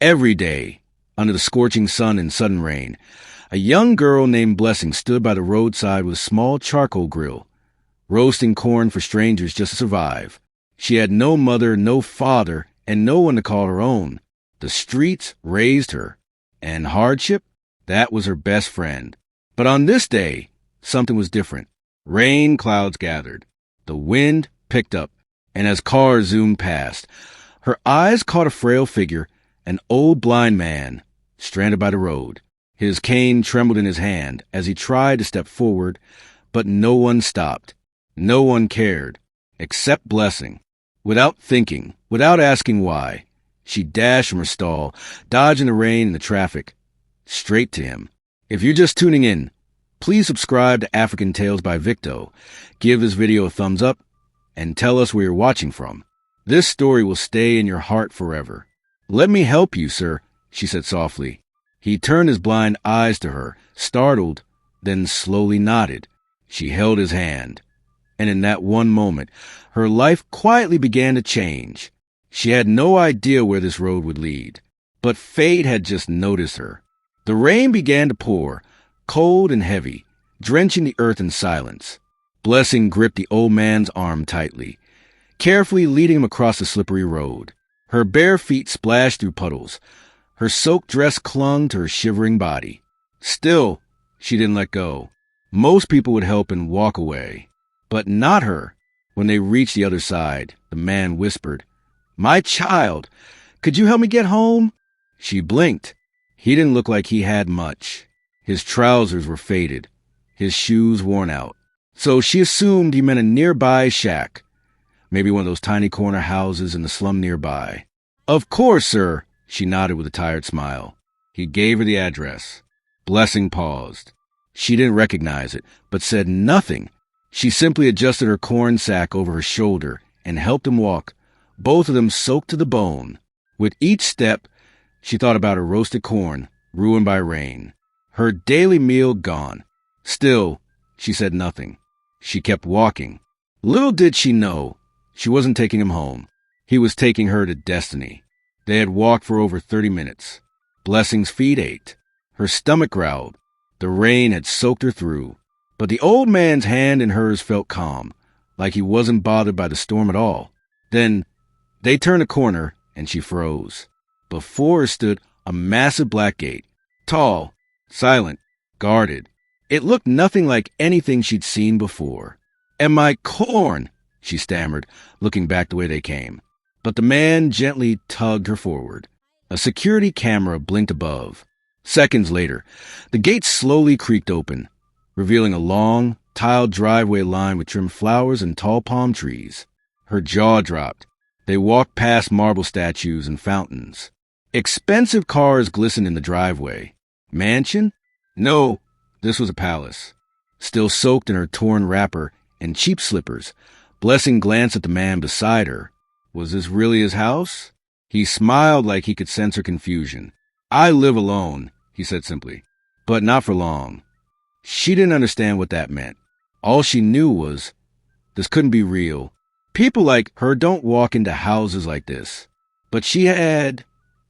Every day, under the scorching sun and sudden rain, a young girl named Blessing stood by the roadside with a small charcoal grill, roasting corn for strangers just to survive. She had no mother, no father, and no one to call her own. The streets raised her, and hardship, that was her best friend. But on this day, something was different. Rain clouds gathered. The wind picked up, and as cars zoomed past, her eyes caught a frail figure, an old blind man, stranded by the road. His cane trembled in his hand as he tried to step forward, but no one stopped. No one cared, except Blessing. Without thinking, without asking why, she dashed from her stall, dodging the rain and the traffic, straight to him. If you're just tuning in, please subscribe to African Tales by Victo, give this video a thumbs up, and tell us where you're watching from. This story will stay in your heart forever. "Let me help you, sir," she said softly. He turned his blind eyes to her, startled, then slowly nodded. She held his hand, and in that one moment, her life quietly began to change. She had no idea where this road would lead, but fate had just noticed her. The rain began to pour, cold and heavy, drenching the earth in silence. Blessing gripped the old man's arm tightly, carefully leading him across the slippery road. Her bare feet splashed through puddles. Her soaked dress clung to her shivering body. Still, she didn't let go. Most people would help and walk away, but not her. When they reached the other side, the man whispered, "My child, could you help me get home?" She blinked. He didn't look like he had much. His trousers were faded, his shoes worn out. So she assumed he meant a nearby shack, maybe one of those tiny corner houses in the slum nearby. "Of course, sir," she nodded with a tired smile. He gave her the address. Blessing paused. She didn't recognize it, but said nothing. She simply adjusted her corn sack over her shoulder and helped him walk, both of them soaked to the bone. With each step, she thought about her roasted corn, ruined by rain. Her daily meal gone. Still, she said nothing. She kept walking. Little did she know, she wasn't taking him home. He was taking her to destiny. They had walked for over 30 minutes. Blessing's feet ached. Her stomach growled. The rain had soaked her through. But the old man's hand in hers felt calm, like he wasn't bothered by the storm at all. Then they turned a corner, and she froze. Before her stood a massive black gate, tall, silent, guarded. It looked nothing like anything she'd seen before. "And my corn," she stammered, looking back the way they came. But the man gently tugged her forward. A security camera blinked above. Seconds later, the gate slowly creaked open, revealing a long, tiled driveway lined with trimmed flowers and tall palm trees. Her jaw dropped. They walked past marble statues and fountains. Expensive cars glistened in the driveway. Mansion? No, this was a palace. Still soaked in her torn wrapper and cheap slippers, Blessing glanced at the man beside her. Was this really his house? He smiled like he could sense her confusion. "I live alone," he said simply, "but not for long." She didn't understand what that meant. All she knew was, this couldn't be real. People like her don't walk into houses like this. But she had,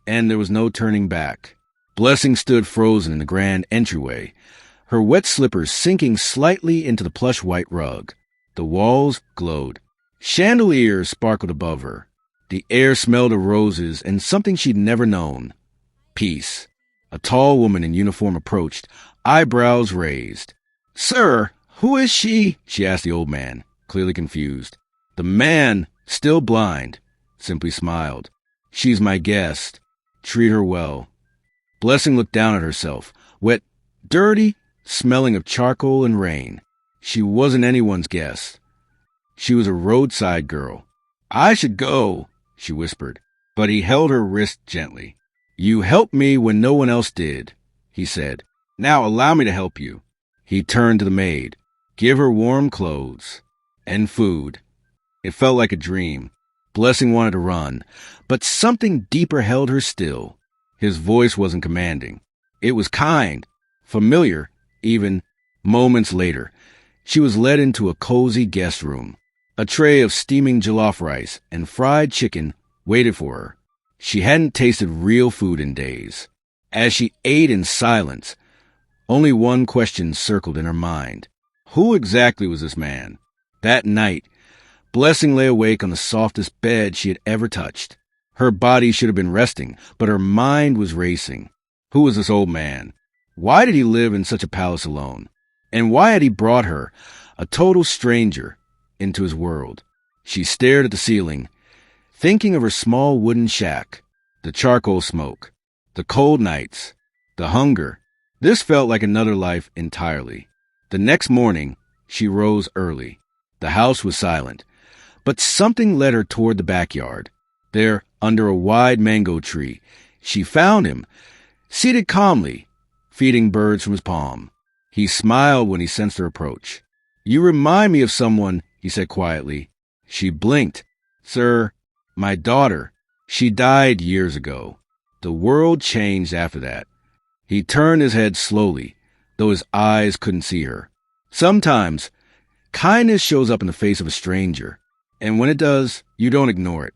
and there was no turning back. Blessing stood frozen in the grand entryway, her wet slippers sinking slightly into the plush white rug. The walls glowed. Chandeliers sparkled above her. The air smelled of roses and something she'd never known. Peace. A tall woman in uniform approached, eyebrows raised. "Sir, who is she?" she asked the old man, clearly confused. The man, still blind, simply smiled. "She's my guest. Treat her well." Blessing looked down at herself, wet, dirty, smelling of charcoal and rain. She wasn't anyone's guest. She was a roadside girl. "I should go," she whispered, but he held her wrist gently. "You helped me when no one else did," he said. "Now allow me to help you." He turned to the maid. "Give her warm clothes and food." It felt like a dream. Blessing wanted to run, but something deeper held her still. His voice wasn't commanding. It was kind, familiar, even. Moments later, she was led into a cozy guest room. A tray of steaming jollof rice and fried chicken waited for her. She hadn't tasted real food in days. As she ate in silence, only one question circled in her mind. Who exactly was this man? That night, Blessing lay awake on the softest bed she had ever touched. Her body should have been resting, but her mind was racing. Who was this old man? Why did he live in such a palace alone? And why had he brought her, a total stranger, into his world? She stared at the ceiling, thinking of her small wooden shack, the charcoal smoke, the cold nights, the hunger. This felt like another life entirely. The next morning, she rose early. The house was silent, but something led her toward the backyard. There, under a wide mango tree, she found him, seated calmly, feeding birds from his palm. He smiled when he sensed her approach. "You remind me of someone," he said quietly. She blinked. "Sir, my daughter. She died years ago. The world changed after that." He turned his head slowly, though his eyes couldn't see her. Sometimes, kindness shows up in the face of a stranger, and when it does, you don't ignore it.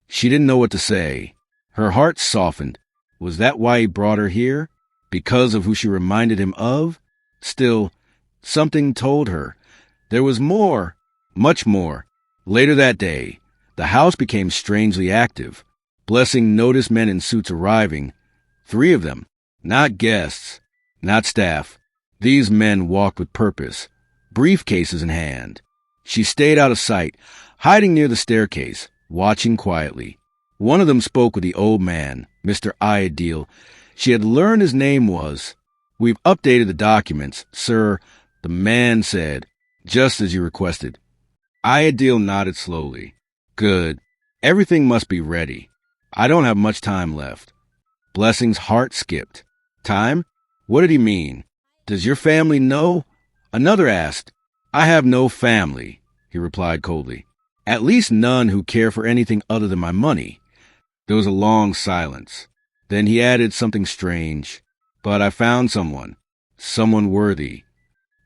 She didn't know what to say. Her heart softened. Was that why he brought her here? Because of who she reminded him of? Still, something told her there was more, much more. Later that day, the house became strangely active. Blessing noticed men in suits arriving. 3 of them. Not guests, not staff. These men walked with purpose, briefcases in hand. She stayed out of sight, hiding near the staircase, watching quietly. One of them spoke with the old man, Mr. Ideal. She had learned his name was. "We've updated the documents, sir," the man said, "just as you requested." Ideal nodded slowly. "Good. Everything must be ready. I don't have much time left." Blessing's heart skipped. "Time? What did he mean? Does your family know?" Another asked. "I have no family," he replied coldly. "At least none who care for anything other than my money." There was a long silence. Then he added something strange. "But I found someone worthy."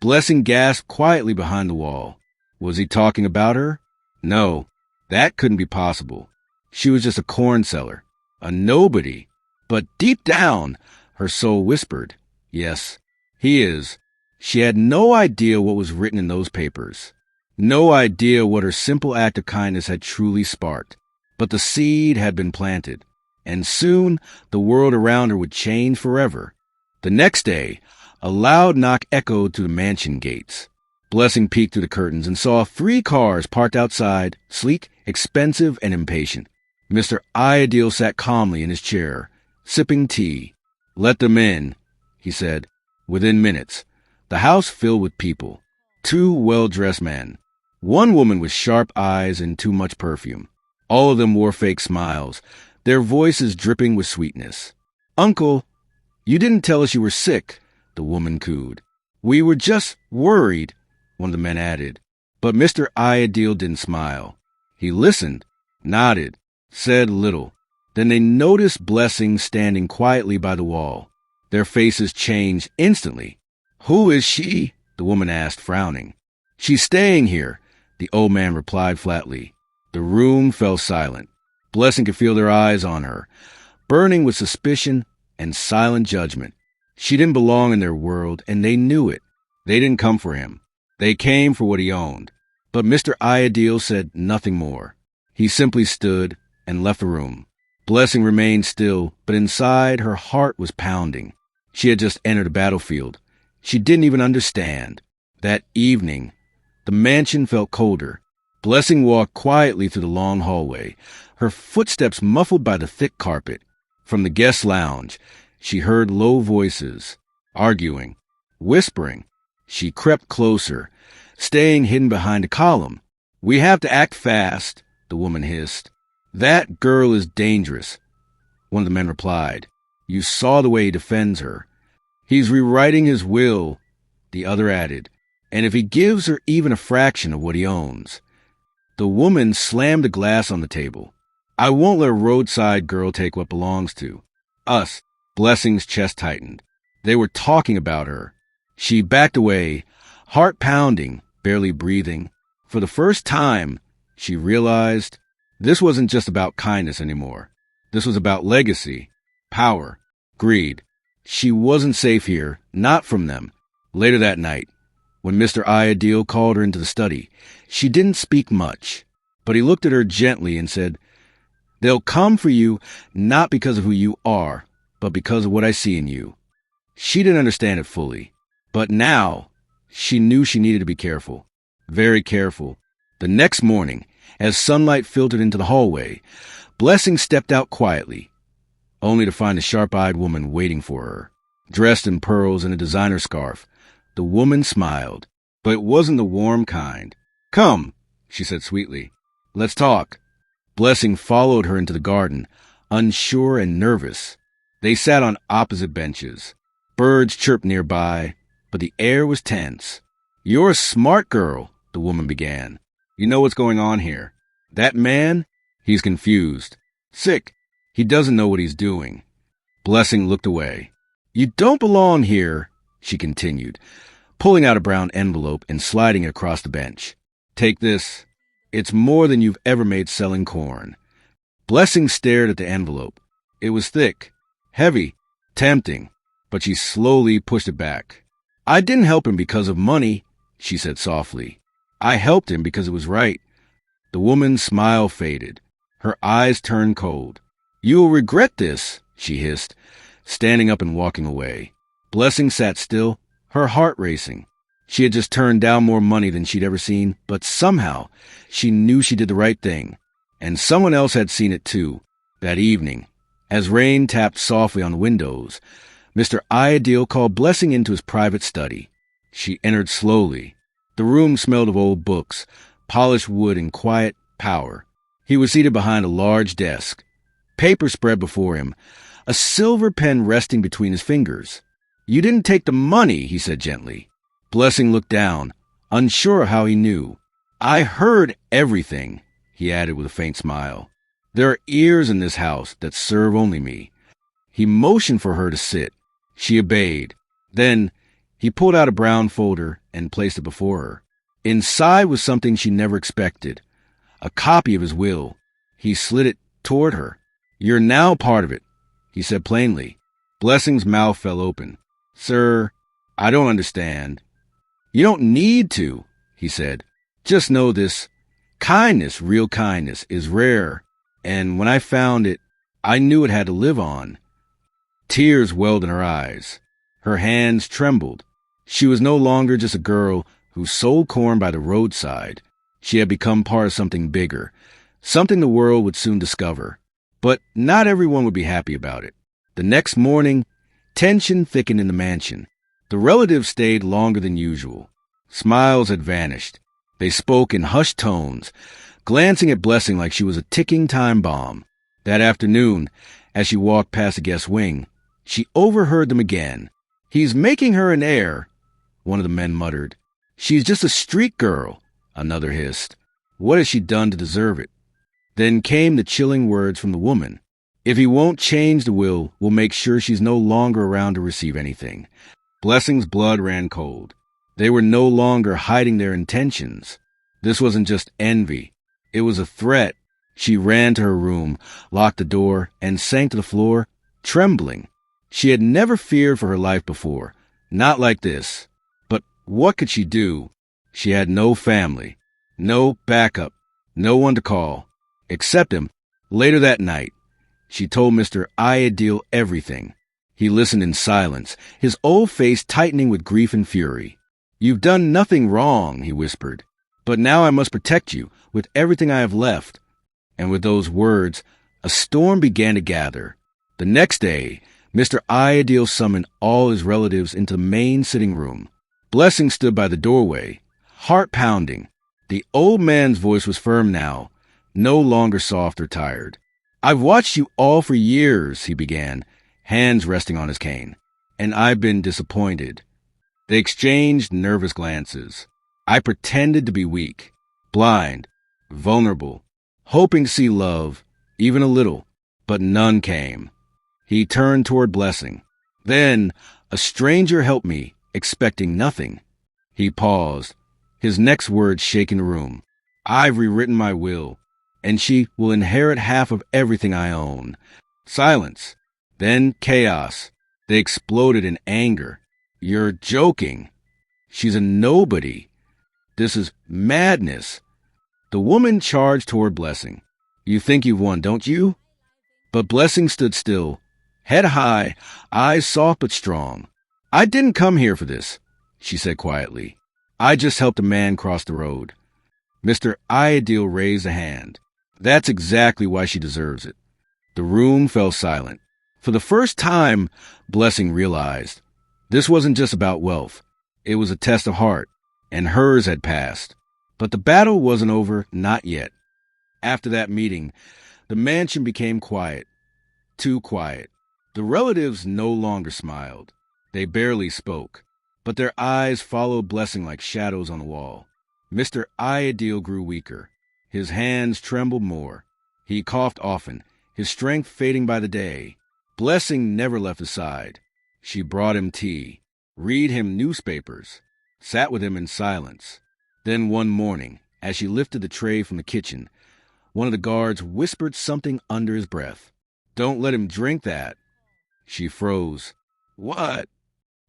Blessing gasped quietly behind the wall. Was he talking about her? No, that couldn't be possible. She was just a corn seller, a nobody. But deep down, her soul whispered, "Yes, he is." She had no idea what was written in those papers. No idea what her simple act of kindness had truly sparked. But the seed had been planted, and soon the world around her would change forever. The next day, a loud knock echoed through the mansion gates. Blessing peeked through the curtains and saw 3 cars parked outside, sleek, expensive, and impatient. Mr. Ideal sat calmly in his chair, sipping tea. "Let them in," he said. Within minutes, the house filled with people. 2 well-dressed men. 1 woman with sharp eyes and too much perfume. All of them wore fake smiles, their voices dripping with sweetness. "Uncle, you didn't tell us you were sick," the woman cooed. "We were just worried," one of the men added. But Mr. Ideal didn't smile. He listened, nodded, said little. Then they noticed Blessing standing quietly by the wall. Their faces changed instantly. "Who is she?" the woman asked, frowning. "She's staying here," the old man replied flatly. The room fell silent. Blessing could feel their eyes on her, burning with suspicion and silent judgment. She didn't belong in their world, and they knew it. They didn't come for him. They came for what he owned. But Mr. Ideal said nothing more. He simply stood and left the room. Blessing remained still, but inside her heart was pounding. She had just entered a battlefield. She didn't even understand. That evening, the mansion felt colder. Blessing walked quietly through the long hallway, her footsteps muffled by the thick carpet. From the guest lounge, she heard low voices, arguing, whispering. She crept closer, staying hidden behind a column. "We have to act fast," the woman hissed. "That girl is dangerous," one of the men replied. "You saw the way he defends her." "He's rewriting his will," the other added, "and if he gives her even a fraction of what he owns." The woman slammed the glass on the table. "I won't let a roadside girl take what belongs to us." Blessing's chest tightened. They were talking about her. She backed away, heart pounding, barely breathing. For the first time, she realized this wasn't just about kindness anymore. This was about legacy, power, greed. She wasn't safe here, not from them. Later that night, when Mr. Ideal called her into the study, she didn't speak much, but he looked at her gently and said, "They'll come for you not because of who you are, but because of what I see in you." She didn't understand it fully, but now she knew she needed to be careful, very careful. The next morning, as sunlight filtered into the hallway, Blessing stepped out quietly, only to find a sharp-eyed woman waiting for her, dressed in pearls and a designer scarf. The woman smiled, but it wasn't the warm kind. "Come," she said sweetly. "Let's talk." Blessing followed her into the garden, unsure and nervous. They sat on opposite benches. Birds chirped nearby, but the air was tense. "You're a smart girl," the woman began. "You know what's going on here. That man, he's confused. Sick. He doesn't know what he's doing." Blessing looked away. "You don't belong here," she continued, pulling out a brown envelope and sliding it across the bench. "Take this. It's more than you've ever made selling corn." Blessing stared at the envelope. It was thick, heavy, tempting, but she slowly pushed it back. "I didn't help him because of money," she said softly. "I helped him because it was right." The woman's smile faded. Her eyes turned cold. "You will regret this," she hissed, standing up and walking away. Blessing sat still, her heart racing. She had just turned down more money than she'd ever seen, but somehow she knew she did the right thing. And someone else had seen it too. That evening, as rain tapped softly on the windows, Mr. Ideal called Blessing into his private study. She entered slowly. The room smelled of old books, polished wood, and quiet power. He was seated behind a large desk, paper spread before him, a silver pen resting between his fingers. "You didn't take the money," he said gently. Blessing looked down, unsure how he knew. "I heard everything," he added with a faint smile. "There are ears in this house that serve only me." He motioned for her to sit. She obeyed. Then he pulled out a brown folder and placed it before her. Inside was something she never expected, a copy of his will. He slid it toward her. "You're now part of it," he said plainly. Blessing's mouth fell open. "Sir, I don't understand." "You don't need to," he said. "Just know this. Kindness, real kindness, is rare. And when I found it, I knew it had to live on." Tears welled in her eyes. Her hands trembled. She was no longer just a girl who sold corn by the roadside. She had become part of something bigger, something the world would soon discover. But not everyone would be happy about it. The next morning, tension thickened in the mansion. The relatives stayed longer than usual. Smiles had vanished. They spoke in hushed tones, glancing at Blessing like she was a ticking time bomb. That afternoon, as she walked past the guest wing, she overheard them again. "He's making her an heir," one of the men muttered. "She's just a street girl," another hissed. "What has she done to deserve it?" Then came the chilling words from the woman. "If he won't change the will, we'll make sure she's no longer around to receive anything." Blessing's blood ran cold. They were no longer hiding their intentions. This wasn't just envy. It was a threat. She ran to her room, locked the door, and sank to the floor, trembling. She had never feared for her life before, not like this. But what could she do? She had no family, no backup, no one to call, except him. Later that night, she told Mr. Ideal everything. He listened in silence, his old face tightening with grief and fury. "You've done nothing wrong," he whispered. "But now I must protect you with everything I have left." And with those words, a storm began to gather. The next day, Mr. Ideal summoned all his relatives into the main sitting room. Blessing stood by the doorway, heart pounding. The old man's voice was firm now, no longer soft or tired. "I've watched you all for years," he began, hands resting on his cane, "and I've been disappointed." They exchanged nervous glances. "I pretended to be weak, blind, vulnerable, hoping to see love, even a little, but none came." He turned toward Blessing. "Then a stranger helped me, expecting nothing." He paused, his next words shaking the room. "I've rewritten my will, and she will inherit half of everything I own." Silence. Then chaos. They exploded in anger. You're joking. She's a nobody. This is madness. The woman charged toward Blessing. You think you've won, don't you? But Blessing stood still, head high, eyes soft but strong. I didn't come here for this, she said quietly. I just helped a man cross the road. Mr. Ideal raised a hand. That's exactly why she deserves it. The room fell silent. For the first time, Blessing realized this wasn't just about wealth. It was a test of heart, and hers had passed. But the battle wasn't over, not yet. After that meeting, the mansion became quiet. Too quiet. The relatives no longer smiled. They barely spoke, but their eyes followed Blessing like shadows on the wall. Mr. Ideal grew weaker. His hands trembled more. He coughed often, his strength fading by the day. Blessing never left his side. She brought him tea, read him newspapers, sat with him in silence. Then one morning, as she lifted the tray from the kitchen, one of the guards whispered something under his breath. Don't let him drink that. She froze. What?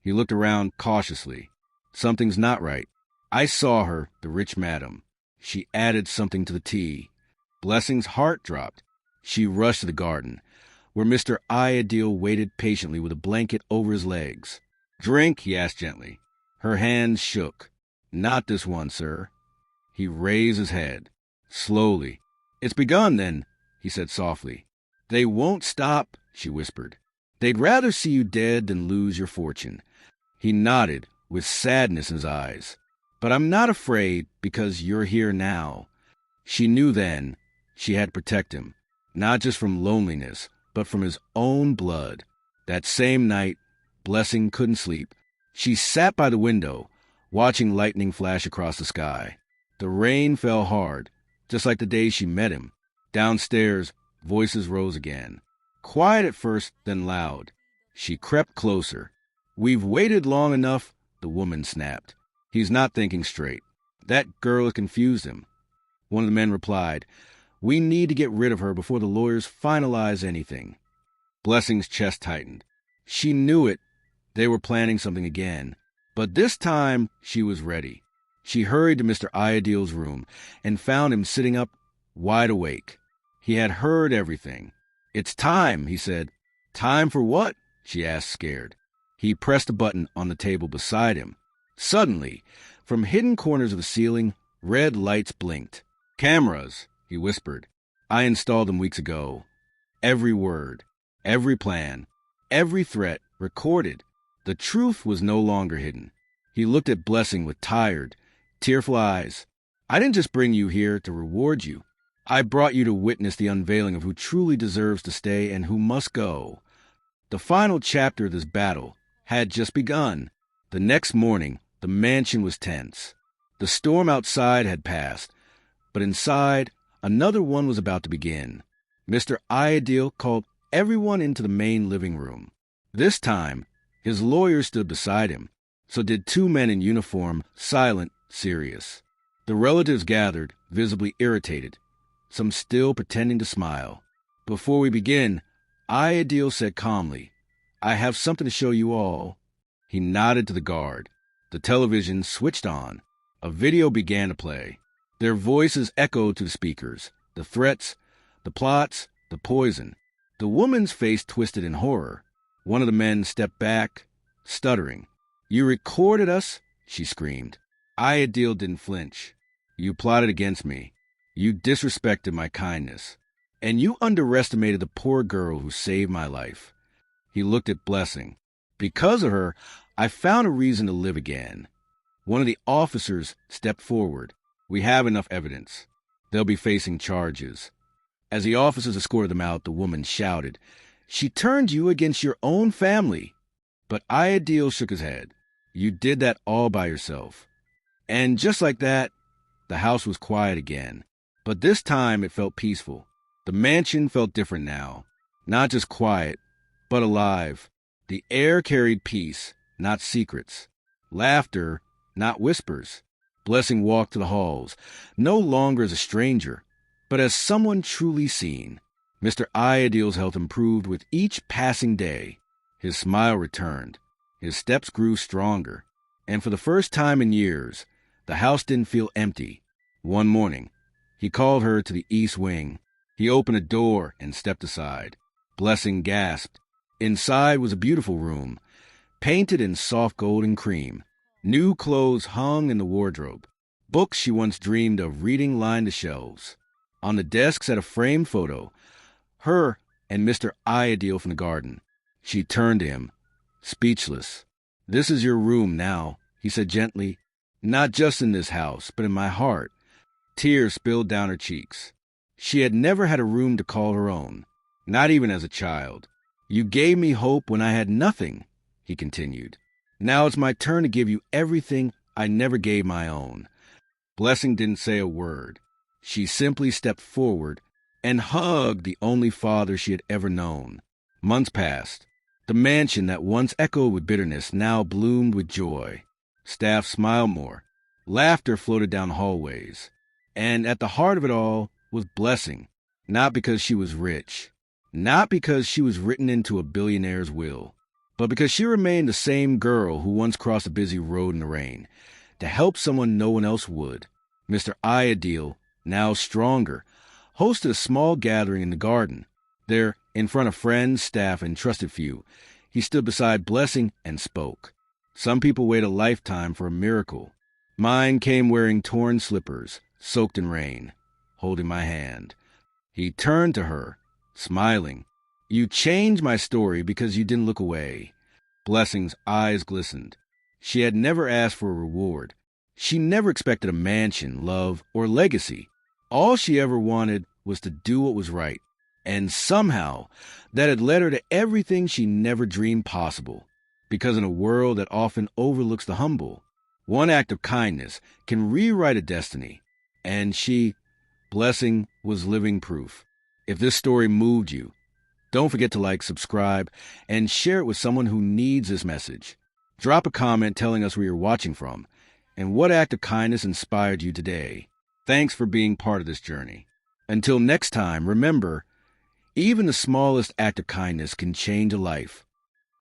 He looked around cautiously. Something's not right. I saw her, the rich madam. She added something to the tea. Blessing's heart dropped. She rushed to the garden, where Mr. Ideal waited patiently with a blanket over his legs. Drink, he asked gently. Her hands shook. Not this one, sir. He raised his head. Slowly. It's begun, then, he said softly. They won't stop, she whispered. They'd rather see you dead than lose your fortune. He nodded, with sadness in his eyes. But I'm not afraid, because you're here now. She knew then she had to protect him, not just from loneliness, but from his own blood. That same night, Blessing couldn't sleep. She sat by the window, watching lightning flash across the sky. The rain fell hard, just like the day she met him. Downstairs, voices rose again. Quiet at first, then loud. She crept closer. We've waited long enough, the woman snapped. He's not thinking straight. That girl has confused him. One of the men replied, We need to get rid of her before the lawyers finalize anything. Blessing's chest tightened. She knew it. They were planning something again. But this time, she was ready. She hurried to Mr. Ideal's room and found him sitting up, wide awake. He had heard everything. It's time, he said. Time for what? She asked, scared. He pressed a button on the table beside him. Suddenly, from hidden corners of the ceiling, red lights blinked. Cameras, he whispered. I installed them weeks ago. Every word, every plan, every threat recorded. The truth was no longer hidden. He looked at Blessing with tired, tearful eyes. I didn't just bring you here to reward you. I brought you to witness the unveiling of who truly deserves to stay and who must go. The final chapter of this battle had just begun. The next morning, the mansion was tense. The storm outside had passed, but inside, another one was about to begin. Mr. Ideal called everyone into the main living room. This time, his lawyer stood beside him. So did two men in uniform, silent, serious. The relatives gathered, visibly irritated, some still pretending to smile. Before we begin, Ideal said calmly, I have something to show you all. He nodded to the guard. The television switched on. A video began to play. Their voices echoed to the speakers. The threats, the plots, the poison. The woman's face twisted in horror. One of the men stepped back, stuttering. You recorded us? She screamed. Ideal didn't flinch. You plotted against me. You disrespected my kindness. And you underestimated the poor girl who saved my life. He looked at Blessing. Because of her, I found a reason to live again. One of the officers stepped forward. We have enough evidence. They'll be facing charges. As the officers escorted them out, the woman shouted, She turned you against your own family. But Ideal shook his head. You did that all by yourself. And just like that, the house was quiet again. But this time it felt peaceful. The mansion felt different now. Not just quiet, but alive. The air carried peace, not secrets. Laughter, not whispers. Blessing walked to the halls, no longer as a stranger, but as someone truly seen. Mr. Ideal's health improved with each passing day. His smile returned. His steps grew stronger. And for the first time in years, the house didn't feel empty. One morning, he called her to the east wing. He opened a door and stepped aside. Blessing gasped. Inside was a beautiful room, painted in soft gold and cream. New clothes hung in the wardrobe. Books she once dreamed of reading lined the shelves. On the desk sat a framed photo, her and Mr. Ideal from the garden. She turned to him, speechless. "This is your room now," he said gently. "Not just in this house, but in my heart." Tears spilled down her cheeks. She had never had a room to call her own, not even as a child. "You gave me hope when I had nothing," he continued. "Now it's my turn to give you everything I never gave my own." Blessing didn't say a word. She simply stepped forward and hugged the only father she had ever known. Months passed. The mansion that once echoed with bitterness now bloomed with joy. Staff smiled more. Laughter floated down the hallways. And at the heart of it all was Blessing, not because she was rich, not because she was written into a billionaire's will, but because she remained the same girl who once crossed a busy road in the rain to help someone no one else would. Mr. Ideal, now stronger, hosted a small gathering in the garden. There, in front of friends, staff, and trusted few, he stood beside Blessing and spoke. Some people wait a lifetime for a miracle. Mine came wearing torn slippers, soaked in rain, holding my hand. He turned to her, smiling. "You changed my story because you didn't look away." Blessing's eyes glistened. She had never asked for a reward. She never expected a mansion, love, or legacy. All she ever wanted was to do what was right. And somehow, that had led her to everything she never dreamed possible. Because in a world that often overlooks the humble, one act of kindness can rewrite a destiny. And she, Blessing, was living proof. If this story moved you, don't forget to like, subscribe, and share it with someone who needs this message. Drop a comment telling us where you're watching from, and what act of kindness inspired you today. Thanks for being part of this journey. Until next time, remember, even the smallest act of kindness can change a life.